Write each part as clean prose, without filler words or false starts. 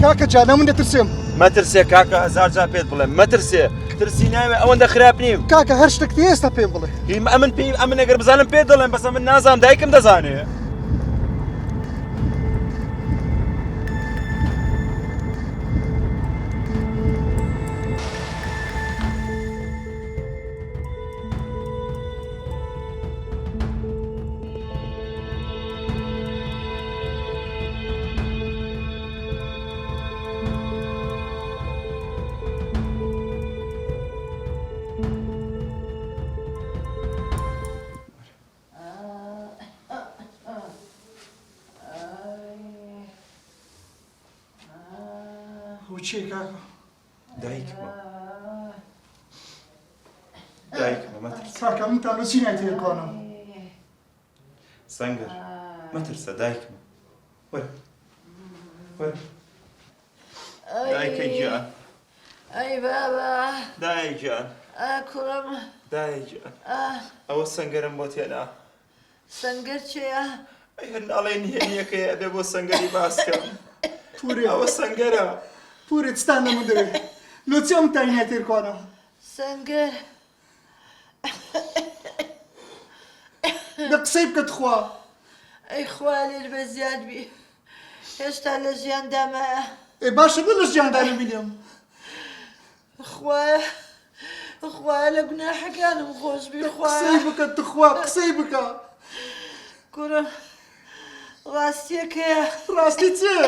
کاکە جانە من دەترسێم. مەترسێ کاکە هەزار جا پێت بڵێم مەترسێ ترسی ناوێ ئەوەندە خراپ نیم. کاکە هەر شتێک ئێستا پێم بڵێ. ئەمن ئەگەر بزانم پێت دەڵێم بەس من نازانم دایکم دەزانێ. چی کاکە؟ دایکمە مەترسە. کاکە منتان بە چی نایتێ کۆنم؟ سەنگەر مەترسە دایکمە. وەرە دایکە گیان. ئەی بابا دایک گیان. کوڕم دایک گیان. ئەوە سەنگەرم بۆ تێنا. سەنگەر چێە؟ ئەی هەر ناڵێن هێنیەکەی ئەبێ بۆ سەنگەری باسکەم. پورێ ئەوە سەنگەرە. پورێ چتان نەمە دەوێت. لۆ چی ئەم تای نایتێ کۆنە؟ سەنگەر لە قسەی بکە تخوا. ئەی خوا لێر بە زیاد بی هێشتا لە ژیاندامایە. ئێ باشە بە لە ژیاندا نەبینێم. خوایە لە گوناحەکانم خۆش بی خوایە. قسەی بکە تخوا قسەی بکە. کوڕم ڕاستیەکەیە. ڕاستی چێ؟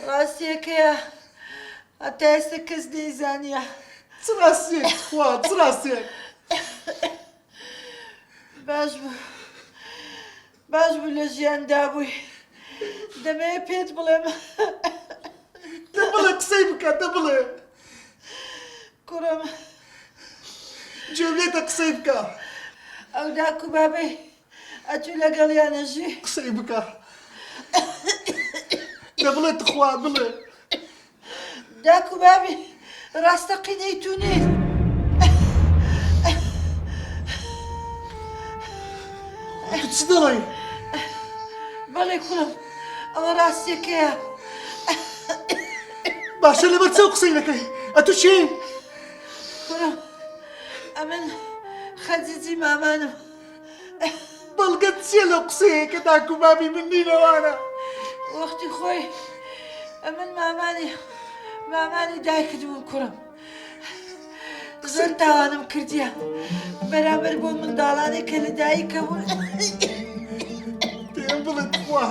ڕاستیەکەیە هەتا ئێستا کەس نەیزانیە. چ ڕاستیەک تخوا چ ڕاستیەک؟ باش بوو لە ژیاندا بووی دەمەوێت پێت بڵێم. دەبڵێ قسەی بکە دەبڵێ. کوڕم جێبێتە قسەی بکە. ئەو داک و بابەی ئەچوو لەگەڵیانەژی. قسەی بکە. دەبڵێ تخوا بڵێ. داک و بابی ڕاستەقینەی تونێ. چ دەڵێ؟ بەڵێ کوڕم ئەوە ڕاستیەکەیە. باشە لەبەر چەو قسەی دەکەی؟ ئەتو چی؟ کوڕم ئەمن خەجیجی مامانم. بەڵگەت چییە لەو قسەیە کە داک و بابی من نینەوانە؟ وەختی خۆی ئەمن مامانی دایکت بووم کوڕم. زۆر تاوانم کردیە بەرامبەر بۆ منداڵانێک کە لە دایکە بوون. پێم بڵێ تخوا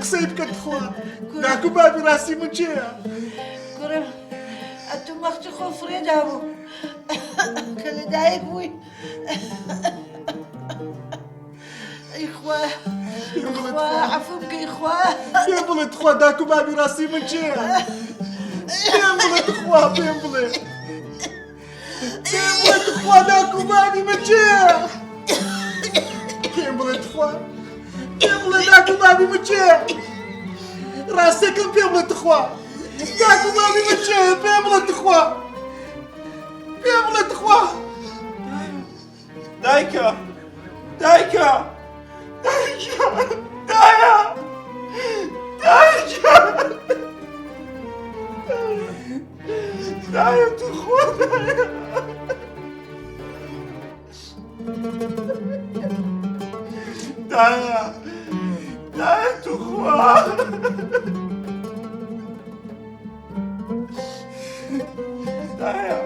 قسەی بکە تخوا. داک و بابی ڕاستی من چێە؟ کوڕم ئەتو مەختی خۆ فرێدا بوو کە لە دایک بووی. ئەی خوا عەفو بکەی خوا. پێم بڵێ تخوا داک و بابی ڕاستی من چێە؟ پێم بڵێ تخوا پێم بڵێ. پێم بڵێ تخوا داک و بابی من چێە؟ پێم بڵێ تخوا پێم بڵێ داک و بابی من چێە؟ ڕاستیەکەم پێم بڵێ تخوا داک و بابی من چێە؟ پێم بڵێ تخوا پێم بڵێ تخوا. دایکە دایکە دایە تو خۆ دایە تو خوا. دایە